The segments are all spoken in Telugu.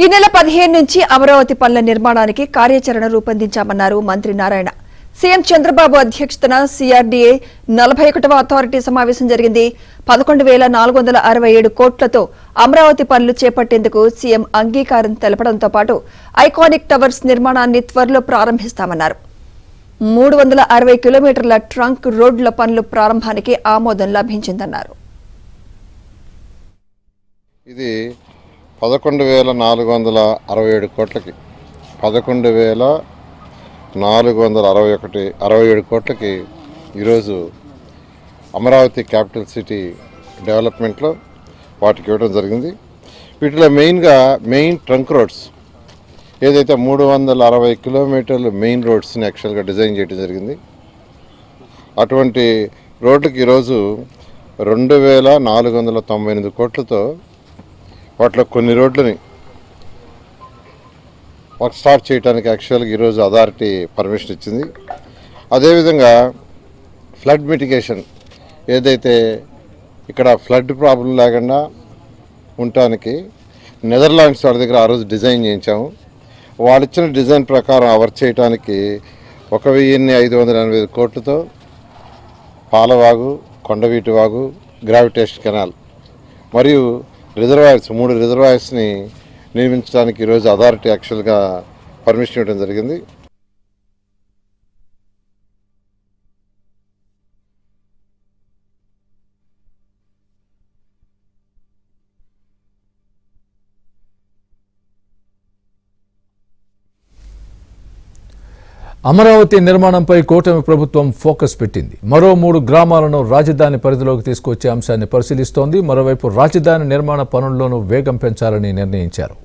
ఈ నెల 15 నుంచి అమరావతి పనుల నిర్మాణానికి కార్యాచరణ రూపొందించామన్నారు మంత్రి నారాయణ. సీఎం చంద్రబాబు అధ్యక్షతన సిఆర్డీఏ 41వ అథారిటీ సమావేశం జరిగింది. 11,467 కోట్లతో అమరావతి పనులు చేపట్టేందుకు సీఎం అంగీకారం తెలపడంతో పాటు ఐకానిక్ టవర్స్ నిర్మాణాన్ని త్వరలో ప్రారంభిస్తామన్నారు. 360 కిలోమీటర్ల ట్రంక్ రోడ్ల పనుల ప్రారంభానికి ఆమోదం లభించిందన్నారు. ఇది 11,467 కోట్లకి 11,467 కోట్లకి ఈరోజు అమరావతి క్యాపిటల్ సిటీ డెవలప్మెంట్లో వాటికి ఇవ్వడం జరిగింది. వీటిలో మెయిన్ ట్రంక్ రోడ్స్ ఏదైతే 360 కిలోమీటర్లు మెయిన్ రోడ్స్ని యాక్చువల్గా డిజైన్ చేయడం జరిగింది. అటువంటి రోడ్లకి ఈరోజు 2,498 కోట్లతో వాటిలో కొన్ని రోడ్లని వర్క్ స్టార్ట్ చేయడానికి యాక్చువల్గా ఈరోజు అథారిటీ పర్మిషన్ ఇచ్చింది. అదేవిధంగా ఫ్లడ్ మిటిగేషన్ ఏదైతే ఇక్కడ ఫ్లడ్ ప్రాబ్లం లేకుండా ఉండటానికి నెదర్లాండ్స్ వాళ్ళ దగ్గర ఆ రోజు డిజైన్ చేయించాము. వాళ్ళు ఇచ్చిన డిజైన్ ప్రకారం వర్క్ చేయడానికి 1,585 కోట్లతో పాలవాగు, కొండవీటి వాగు, గ్రావిటేషన్ కెనాల్ మరియు రిజర్వాయర్స్ 3 రిజర్వాయర్స్ని నిర్మించడానికి ఈరోజు అథారిటీ యాక్చువల్గా పర్మిషన్ ఇవ్వడం జరిగింది. అమరావతి నిర్మాణంపై కూటమి ప్రభుత్వం ఫోకస్ పెట్టింది. మరో 3 గ్రామాలను రాజధాని పరిధిలోకి తీసుకొచ్చే అంశాన్ని పరిశీలిస్తోంది. మరోవైపు రాజధాని నిర్మాణ పనుల్లోనూ వేగం పెంచాలని నిర్ణయించారు.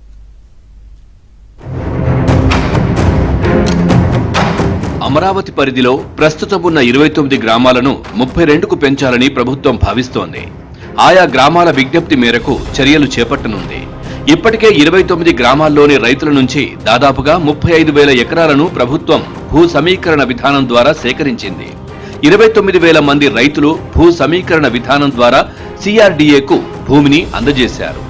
అమరావతి పరిధిలో ప్రస్తుతం ఉన్న 29 గ్రామాలను 32కు పెంచాలని ప్రభుత్వం భావిస్తోంది. ఆయా గ్రామాల విజ్ఞప్తి మేరకు చర్యలు చేపట్టనుంది. ఇప్పటికే 29 గ్రామాల్లోని రైతుల నుంచి దాదాపుగా 35,000 ఎకరాలను ప్రభుత్వం భూ సమీకరణ విధానం ద్వారా సేకరించింది. 29,000 మంది రైతులు భూ సమీకరణ విధానం ద్వారా సిఆర్డీఏకు భూమిని అందజేశారు.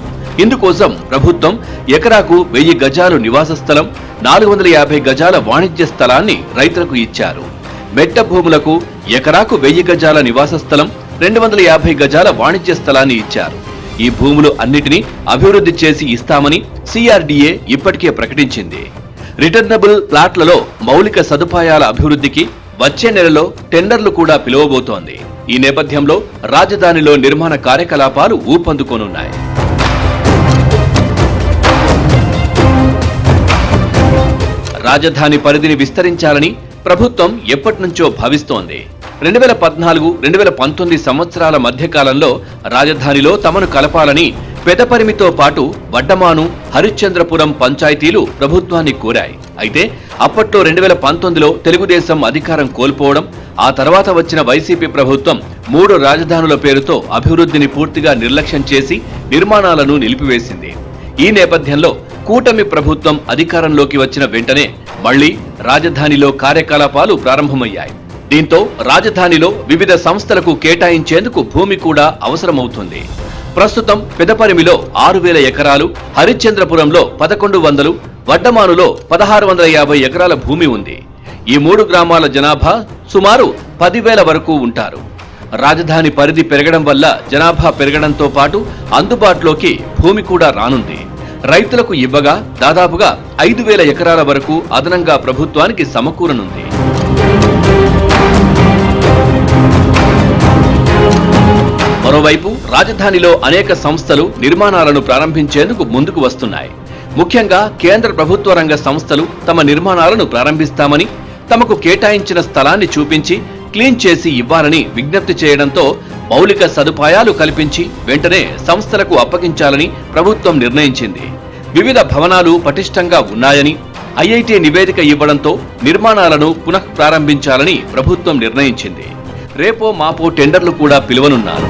ఇందుకోసం ప్రభుత్వం ఎకరాకు 1000 గజాలు నివాస స్థలం, 450 గజాల వాణిజ్య స్థలాన్ని రైతులకు ఇచ్చారు. మెట్ట భూములకు ఎకరాకు 1000 గజాల నివాస స్థలం, 250 గజాల వాణిజ్య స్థలాన్ని ఇచ్చారు. ఈ భూములు అన్నిటినీ అభివృద్ధి చేసి ఇస్తామని సిఆర్డీఏ ఇప్పటికే ప్రకటించింది. రిటర్నబుల్ ప్లాట్లలో మౌలిక సదుపాయాల అభివృద్ధికి వచ్చే నెలలో టెండర్లు కూడా పిలువబోతోంది. ఈ నేపథ్యంలో రాజధానిలో నిర్మాణ కార్యకలాపాలు ఊపందుకోనున్నాయి. రాజధాని పరిధిని విస్తరించాలని ప్రభుత్వం ఎప్పటినుంచో భావిస్తోంది. 2014-2019 సంవత్సరాల మధ్యకాలంలో రాజధానిలో తమను కలపాలని పెదపరిమితో పాటు వడ్డమాను, హరిశ్చంద్రపురం పంచాయతీలు ప్రభుత్వాన్ని కోరాయి. అయితే అప్పట్లో 2019లో తెలుగుదేశం అధికారం కోల్పోవడం, ఆ తర్వాత వచ్చిన వైసీపీ ప్రభుత్వం 3 రాజధానుల పేరుతో అభివృద్ధిని పూర్తిగా నిర్లక్ష్యం చేసి నిర్మాణాలను నిలిపివేసింది. ఈ నేపథ్యంలో కూటమి ప్రభుత్వం అధికారంలోకి వచ్చిన వెంటనే మళ్లీ రాజధానిలో కార్యకలాపాలు ప్రారంభమయ్యాయి. దీంతో రాజధానిలో వివిధ సంస్థలకు కేటాయించేందుకు భూమి కూడా అవసరమవుతుంది. ప్రస్తుతం పెదపరిమిలో 6,000 ఎకరాలు, హరిశ్చంద్రపురంలో 1,100, వడ్డమానులో 1,650 ఎకరాల భూమి ఉంది. ఈ 3 గ్రామాల జనాభా సుమారు 10,000 వరకు ఉంటారు. రాజధాని పరిధి పెరగడం వల్ల జనాభా పెరగడంతో పాటు అందుబాటులోకి భూమి కూడా రానుంది. రైతులకు ఇవ్వగా దాదాపుగా 5,000 ఎకరాల వరకు అదనంగా ప్రభుత్వానికి సమకూరనుంది. మరోవైపు రాజధానిలో అనేక సంస్థలు నిర్మాణాలను ప్రారంభించేందుకు ముందుకు వస్తున్నాయి. ముఖ్యంగా కేంద్ర ప్రభుత్వ రంగ సంస్థలు తమ నిర్మాణాలను ప్రారంభిస్తామని, తమకు కేటాయించిన స్థలాన్ని చూపించి క్లీన్ చేసి ఇవ్వాలని విజ్ఞప్తి చేయడంతో మౌలిక సదుపాయాలు కల్పించి వెంటనే సంస్థలకు అప్పగించాలని ప్రభుత్వం నిర్ణయించింది. వివిధ భవనాలు పటిష్టంగా ఉన్నాయని ఐఐటీ నివేదిక ఇవ్వడంతో నిర్మాణాలను పునః ప్రారంభించాలని ప్రభుత్వం నిర్ణయించింది. రేపో మాపో టెండర్లు కూడా పిలువనున్నారు.